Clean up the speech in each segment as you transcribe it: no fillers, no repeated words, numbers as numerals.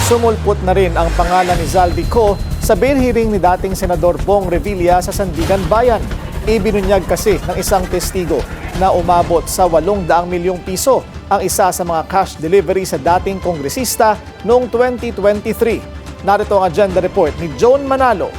Sumulpot na rin ang pangalan ni Zaldico sa bail hearing ni dating Senador Bong Revilla sa Sandigan Bayan. Ibinunyag kasi ng isang testigo na umabot sa 800 milyong piso ang isa sa mga cash delivery sa dating kongresista noong 2023. Narito ang agenda report ni Joan Manalo.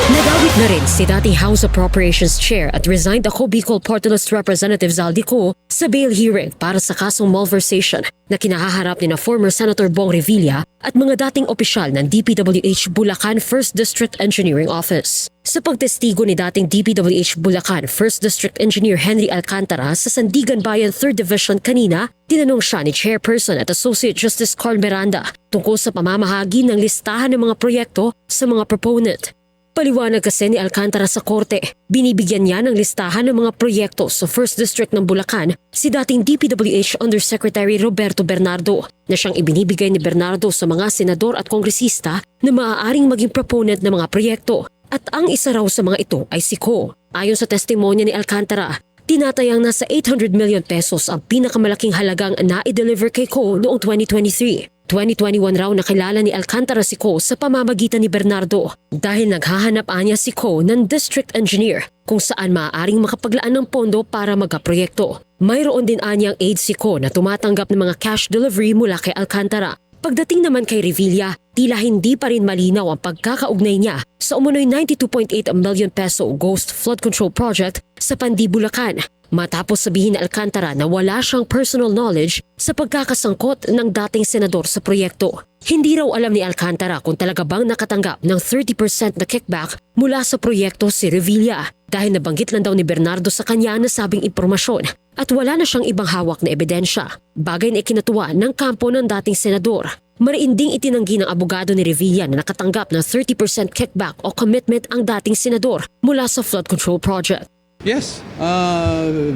Nagawit na rin si dating House Appropriations Chair at resigned ako Bicol Party List Representative Zaldico sa bail hearing para sa kasong malversation na kinahaharap ni na former Senator Bong Revilla at mga dating opisyal ng DPWH Bulacan 1st District Engineering Office. Sa pagtestigo ni dating DPWH Bulacan 1st District Engineer Henry Alcantara sa Sandigan Bayan 3rd Division kanina, tinanong siya ni Chairperson at Associate Justice Carl Miranda tungkol sa pamamahagi ng listahan ng mga proyekto sa mga proponent. Paliwanag kasi ni Alcantara sa korte, binibigyan niya ng listahan ng mga proyekto sa 1st District ng Bulacan si dating DPWH Undersecretary Roberto Bernardo na siyang ibinibigay ni Bernardo sa mga senador at kongresista na maaaring maging proponent ng mga proyekto at ang isa raw sa mga ito ay si Ko. Ayon sa testimonya ni Alcantara, tinatayang nasa 800 million pesos ang pinakamalaking halagang na-deliver kay Ko noong 2023. 2021 raw nakilala ni Alcantara si Ko sa pamamagitan ni Bernardo dahil naghahanap niya si Ko ng district engineer kung saan maaaring makapaglaan ng pondo para magkaproyekto. Mayroon din anyang aid si Ko na tumatanggap ng mga cash delivery mula kay Alcantara. Pagdating naman kay Revilla, tila hindi pa rin malinaw ang pagkakaugnay niya sa umunoy 92.8 million peso Ghost Flood Control Project sa Pandi, Bulacan. Matapos sabihin ni Alcantara na wala siyang personal knowledge sa pagkakasangkot ng dating senador sa proyekto. Hindi raw alam ni Alcantara kung talaga bang nakatanggap ng 30% na kickback mula sa proyekto si Revilla dahil nabanggit lang daw ni Bernardo sa kanya na sabing impormasyon at wala na siyang ibang hawak na ebidensya. Bagay na ikinatuwa ng kampo ng dating senador. Mariinding itinanggi ng abogado ni Revilla na nakatanggap ng 30% kickback o commitment ang dating senador mula sa flood control project. Yes,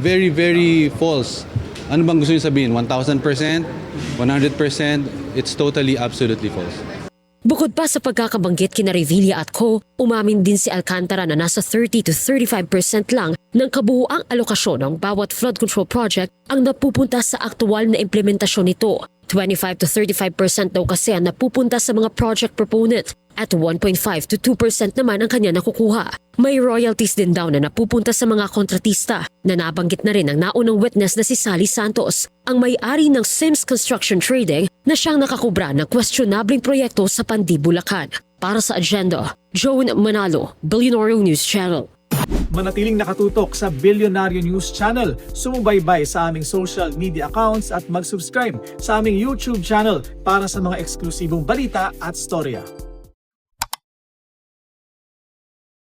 very, very false. Ano bang gusto niyo sabihin? 1,000%? 100%? It's totally, absolutely false. Bukod pa sa pagkakabanggit kina Revilla at Ko, umamin din si Alcantara na nasa 30 to 35% lang ng kabuuang alokasyon ng bawat flood control project ang napupunta sa aktual na implementasyon nito. 25 to 35% daw kasi ang napupunta sa mga project proponent at 1.5 to 2% naman ang kanya nakukuha. May royalties din daw na napupunta sa mga kontratista na nabanggit na rin ng naunang witness na si Sally Santos, ang may-ari ng Sims Construction Trading na siyang nakakubra ng questionableng proyekto sa Pandi, Bulacan. Para sa agenda, Joan Manalo, Billionaire News Channel. Manatiling nakatutok sa Billionaire News Channel. Sumubaybay sa aming social media accounts at mag-subscribe sa aming YouTube channel para sa mga eksklusibong balita at storya.